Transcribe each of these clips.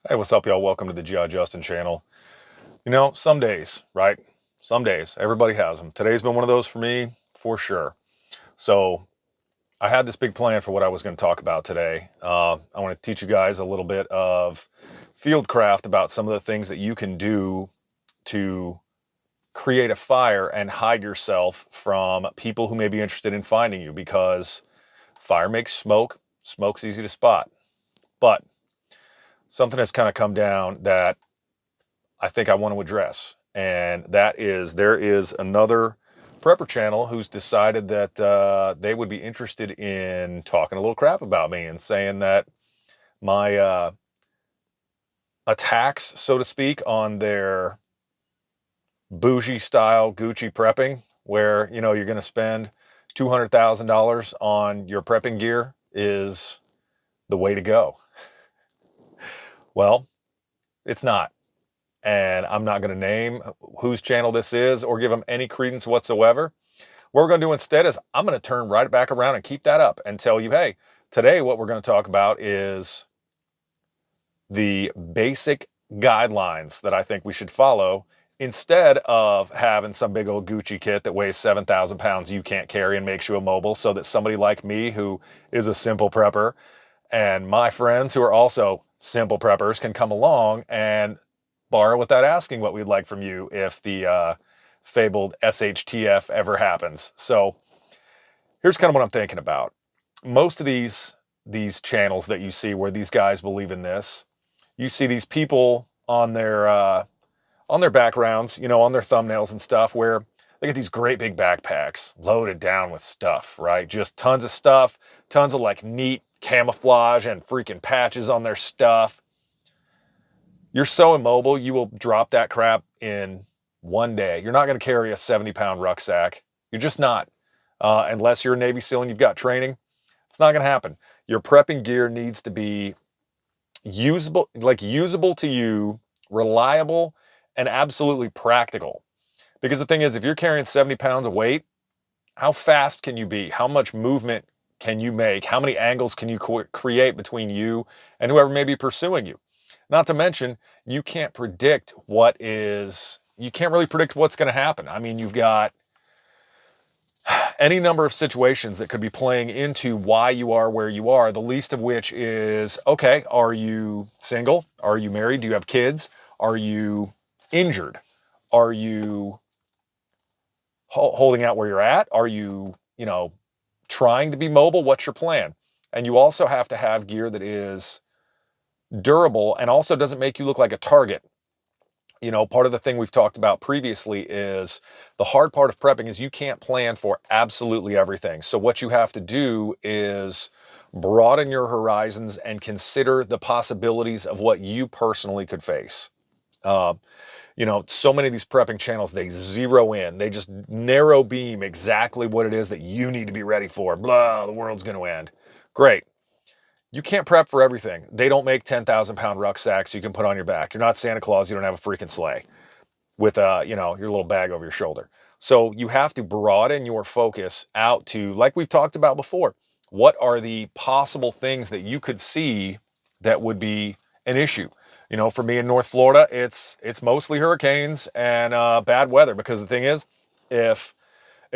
Hey, what's up, y'all? Welcome to the G.I. Justin channel. Some days, right? Some days, everybody has them. Today's been one of those for me, for sure. So I had this big plan for what I was going to talk about today. I want to teach you guys a little bit of fieldcraft about some of the things that you can do to create a fire and hide yourself from people who may be interested in finding you, because fire makes smoke. Smoke's easy to spot. But something has kind of come down that I think I want to address. And that is, there is another prepper channel who's decided that they would be interested in talking a little crap about me and saying that my attacks, so to speak, on their bougie style Gucci prepping, where, you're going to spend $200,000 on your prepping gear, is the way to go. Well, it's not. And I'm not going to name whose channel this is or give them any credence whatsoever. What we're going to do instead is I'm going to turn right back around and keep that up and tell you, hey, today what we're going to talk about is the basic guidelines that I think we should follow, instead of having some big old Gucci kit that weighs 7,000 pounds you can't carry and makes you immobile, so that somebody like me, who is a simple prepper, and my friends who are also simple preppers, can come along and borrow without asking what we'd like from you if the fabled SHTF ever happens. So here's kind of what I'm thinking about. Most of these channels that you see where these guys believe in this, you see these people on their backgrounds, on their thumbnails and stuff, where they get these great big backpacks loaded down with stuff, right? Just tons of stuff, tons of like neat camouflage and freaking patches on their stuff. You're so immobile, you will drop that crap in one day. You're not going to carry a 70-pound rucksack. You're just not. Unless you're a Navy SEAL and you've got training, it's not going to happen. Your prepping gear needs to be usable to you, reliable, and absolutely practical. Because the thing is, if you're carrying 70 pounds of weight, how fast can you be? How much movement can you make? How many angles can you create between you and whoever may be pursuing you? Not to mention, you can't really predict what's going to happen. I mean, you've got any number of situations that could be playing into why you are where you are, the least of which is, okay, are you single? Are you married? Do you have kids? Are you injured? Are you holding out where you're at? Are you, trying to be mobile? What's your plan? And you also have to have gear that is durable and also doesn't make you look like a target. Part of the thing we've talked about previously is the hard part of prepping is you can't plan for absolutely everything. So what you have to do is broaden your horizons and consider the possibilities of what you personally could face. Uh, so many of these prepping channels, they zero in, they just narrow beam exactly what it is that you need to be ready for. Blah, the world's going to end. Great. You can't prep for everything. They don't make 10,000-pound rucksacks you can put on your back. You're not Santa Claus. You don't have a freaking sleigh with your little bag over your shoulder. So you have to broaden your focus out to, like we've talked about before, what are the possible things that you could see that would be an issue? For me in North Florida, it's mostly hurricanes and bad weather, because the thing is, if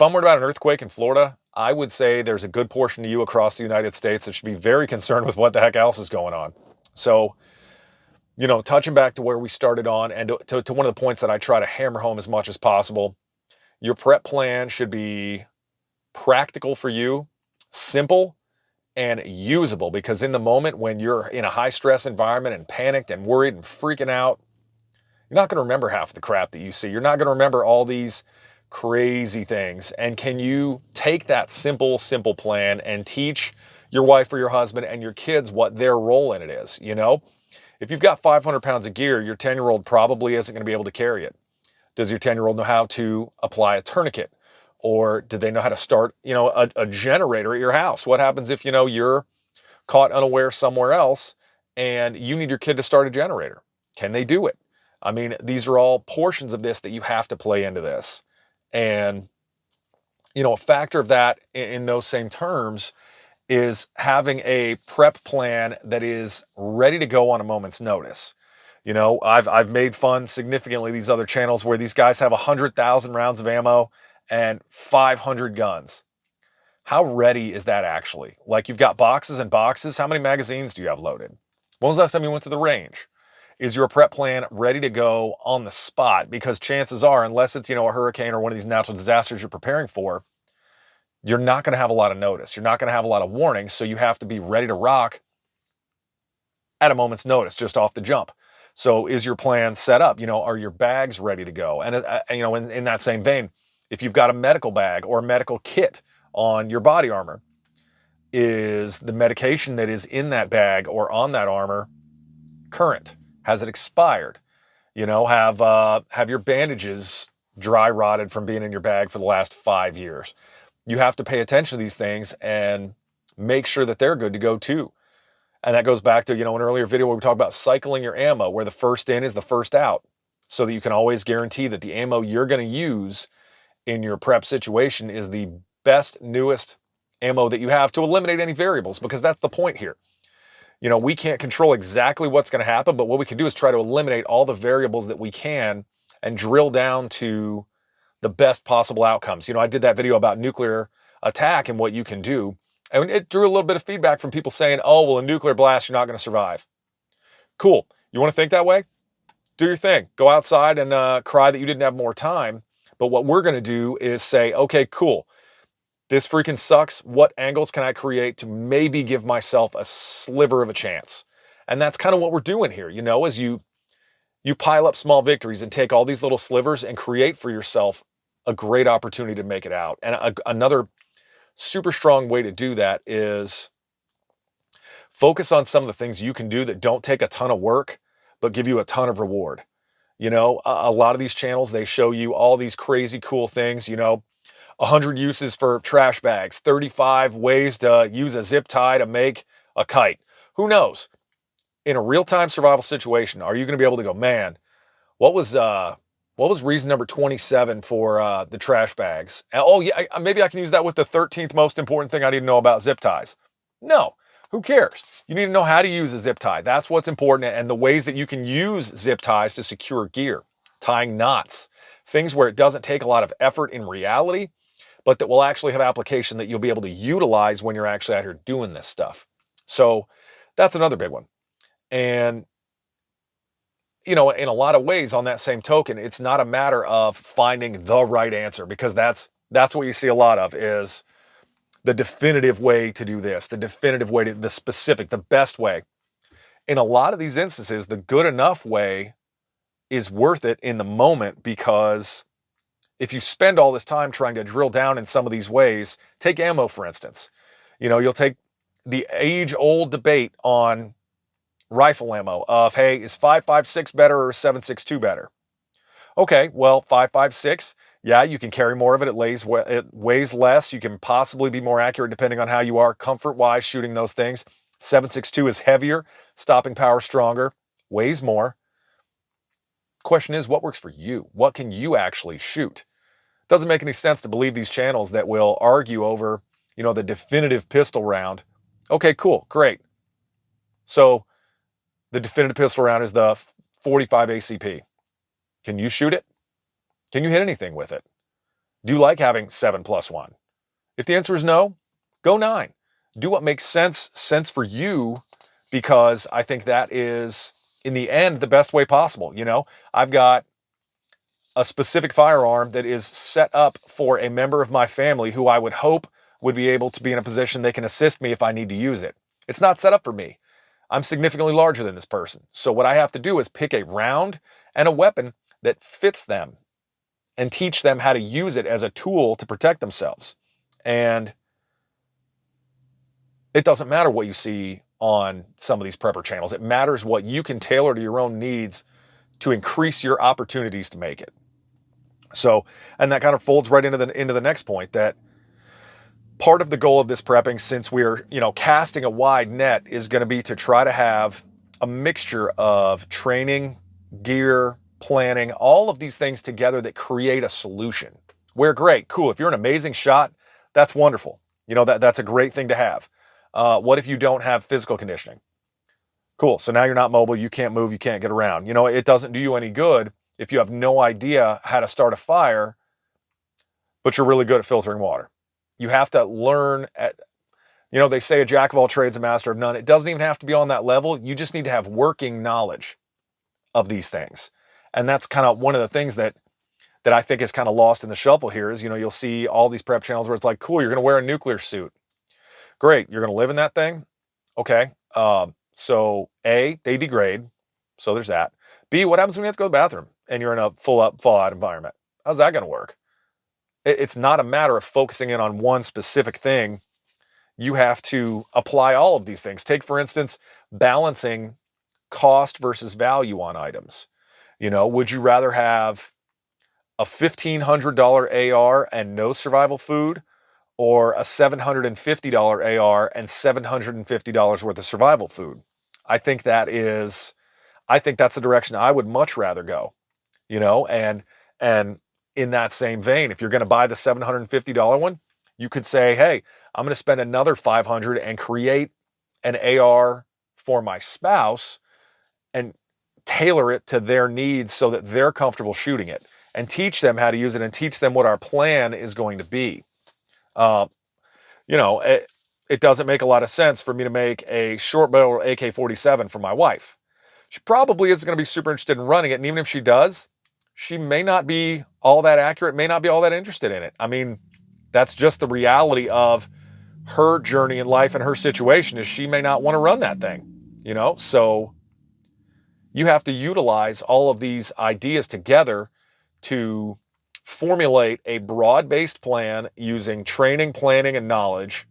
I'm worried about an earthquake in Florida, I would say there's a good portion of you across the United States that should be very concerned with what the heck else is going on. So, touching back to where we started on, and to one of the points that I try to hammer home as much as possible, your prep plan should be practical for you, simple, and usable. Because in the moment when you're in a high stress environment and panicked and worried and freaking out, you're not going to remember half the crap that you see. You're not going to remember all these crazy things. And can you take that simple plan and teach your wife or your husband and your kids what their role in it is? If you've got 500 pounds of gear, your 10-year-old probably isn't going to be able to carry it. Does your 10-year-old know how to apply a tourniquet? Or do they know how to start, a generator at your house? What happens if, you're caught unaware somewhere else and you need your kid to start a generator? Can they do it? I mean, these are all portions of this that you have to play into this. And, a factor of that in those same terms is having a prep plan that is ready to go on a moment's notice. You know, I've made fun significantly these other channels where these guys have 100,000 rounds of ammo and 500 guns. How ready is that actually? Like, you've got boxes and boxes. How many magazines do you have loaded? When was the last time you went to the range? Is your prep plan ready to go on the spot? Because chances are, unless it's, you know, a hurricane or one of these natural disasters you're preparing for, you're not going to have a lot of notice. You're not going to have a lot of warning. So you have to be ready to rock at a moment's notice, just off the jump. So is your plan set up? You know, are your bags ready to go? And, you know, in that same vein, if you've got a medical bag or a medical kit on your body armor, is the medication that is in that bag or on that armor current? Has it expired? You know, have your bandages dry rotted from being in your bag for the last 5 years? You have to pay attention to these things and make sure that they're good to go too. And that goes back to, you know, an earlier video where we talked about cycling your ammo, where the first in is the first out, so that you can always guarantee that the ammo you're going to use in your prep situation is the best, newest ammo that you have, to eliminate any variables, because that's the point here. You know, we can't control exactly what's going to happen, but what we can do is try to eliminate all the variables that we can and drill down to the best possible outcomes. You know, I did that video about nuclear attack and what you can do, and it drew a little bit of feedback from people saying, oh, well, a nuclear blast, you're not going to survive. Cool. You want to think that way? Do your thing. Go outside and cry that you didn't have more time. But what we're going to do is say, okay, cool. This freaking sucks. What angles can I create to maybe give myself a sliver of a chance? And that's kind of what we're doing here, you know, as you pile up small victories and take all these little slivers and create for yourself a great opportunity to make it out. And another super strong way to do that is focus on some of the things you can do that don't take a ton of work, but give you a ton of reward. You know, a lot of these channels, they show you all these crazy cool things, you know, 100 uses for trash bags, 35 ways to use a zip tie to make a kite. Who knows? In a real-time survival situation, are you going to be able to go, man, what was reason number 27 for the trash bags? Oh yeah, maybe I can use that with the 13th most important thing I need to know about zip ties. No, who cares? You need to know how to use a zip tie. That's what's important, and the ways that you can use zip ties to secure gear, tying knots, things where it doesn't take a lot of effort in reality, but that will actually have application that you'll be able to utilize when you're actually out here doing this stuff. So that's another big one. And, you know, in a lot of ways, on that same token, it's not a matter of finding the right answer, because that's what you see a lot of, is the definitive way to do this, the definitive way to, the specific, the best way. In a lot of these instances, the good enough way is worth it in the moment, because if you spend all this time trying to drill down in some of these ways, take ammo, for instance. You know, you'll take the age-old debate on rifle ammo of, hey, is 5.56 better or 7.62 better? Okay, well, 5.56, yeah, you can carry more of it. It weighs less. You can possibly be more accurate depending on how you are comfort-wise shooting those things. 7.62 is heavier, stopping power stronger, weighs more. Question is, what works for you? What can you actually shoot? Doesn't make any sense to believe these channels that will argue over, you know, the definitive pistol round. Okay, cool, great. So the definitive pistol round is the 45 ACP. Can you shoot it? Can you hit anything with it? Do you like having 7+1? If the answer is no, go 9. Do what makes sense for you, because I think that is, in the end, the best way possible. You know, I've got a specific firearm that is set up for a member of my family who I would hope would be able to be in a position they can assist me if I need to use it. It's not set up for me. I'm significantly larger than this person. So what I have to do is pick a round and a weapon that fits them and teach them how to use it as a tool to protect themselves. And it doesn't matter what you see on some of these prepper channels. It matters what you can tailor to your own needs to increase your opportunities to make it. So, and that kind of folds right into the next point, that part of the goal of this prepping, since we're, you know, casting a wide net, is going to be to try to have a mixture of training, gear, planning, all of these things together that create a solution. Where, great, cool, if you're an amazing shot, that's wonderful. You know, that's a great thing to have. What if you don't have physical conditioning? Cool. So now you're not mobile. You can't move. You can't get around. You know, it doesn't do you any good if you have no idea how to start a fire, but you're really good at filtering water. You have to learn at, they say a jack of all trades, a master of none. It doesn't even have to be on that level. You just need to have working knowledge of these things. And that's kind of one of the things that I think is kind of lost in the shuffle here is, you'll see all these prep channels where it's like, cool, you're going to wear a nuclear suit. Great. You're going to live in that thing. Okay. So A, they degrade. So there's that. B, what happens when you have to go to the bathroom and you're in a full up, fallout environment? How's that going to work? It's not a matter of focusing in on one specific thing. You have to apply all of these things. Take, for instance, balancing cost versus value on items. Would you rather have a $1,500 AR and no survival food, or a $750 AR and $750 worth of survival food? I think that's the direction I would much rather go, and in that same vein, if you're going to buy the $750 one, you could say, hey, I'm going to spend another $500 and create an AR for my spouse and tailor it to their needs so that they're comfortable shooting it, and teach them how to use it and teach them what our plan is going to be. Uh, it doesn't make a lot of sense for me to make a short barrel AK-47 for my wife. She probably isn't going to be super interested in running it. And even if she does, she may not be all that accurate, may not be all that interested in it. I mean, that's just the reality of her journey in life and her situation is she may not want to run that thing, So you have to utilize all of these ideas together to formulate a broad-based plan using training, planning, and knowledge,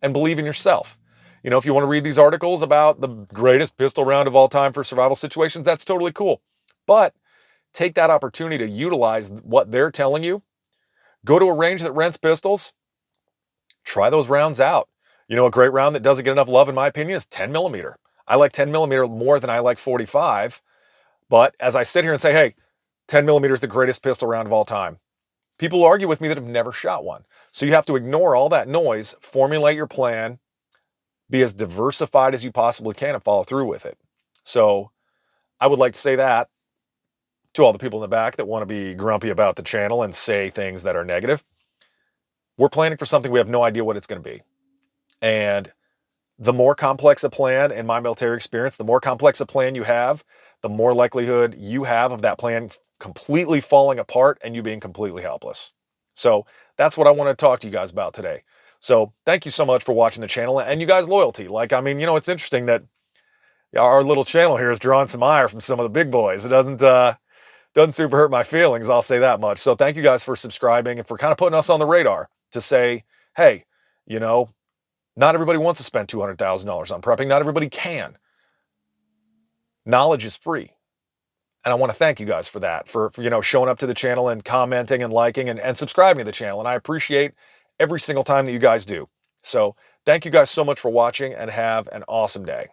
and believe in yourself. If you want to read these articles about the greatest pistol round of all time for survival situations, that's totally cool. But take that opportunity to utilize what they're telling you. Go to a range that rents pistols. Try those rounds out. A great round that doesn't get enough love, in my opinion, is 10 millimeter. I like 10 millimeter more than I like 45. But as I sit here and say, hey, 10 millimeter is the greatest pistol round of all time, people argue with me that have never shot one. So you have to ignore all that noise, formulate your plan, be as diversified as you possibly can, and follow through with it. So I would like to say that to all the people in the back that want to be grumpy about the channel and say things that are negative. We're planning for something we have no idea what it's going to be. And the more complex a plan, in my military experience, the more complex a plan you have, the more likelihood you have of that plan completely falling apart and you being completely helpless. So that's what I want to talk to you guys about today. So thank you so much for watching the channel and you guys' loyalty. It's interesting that our little channel here is drawing some ire from some of the big boys. It doesn't super hurt my feelings, I'll say that much. So thank you guys for subscribing and for kind of putting us on the radar to say, hey, not everybody wants to spend $200,000 on prepping. Not everybody can. Knowledge is free. And I want to thank you guys for that, for showing up to the channel and commenting and liking and subscribing to the channel. And I appreciate every single time that you guys do. So thank you guys so much for watching and have an awesome day.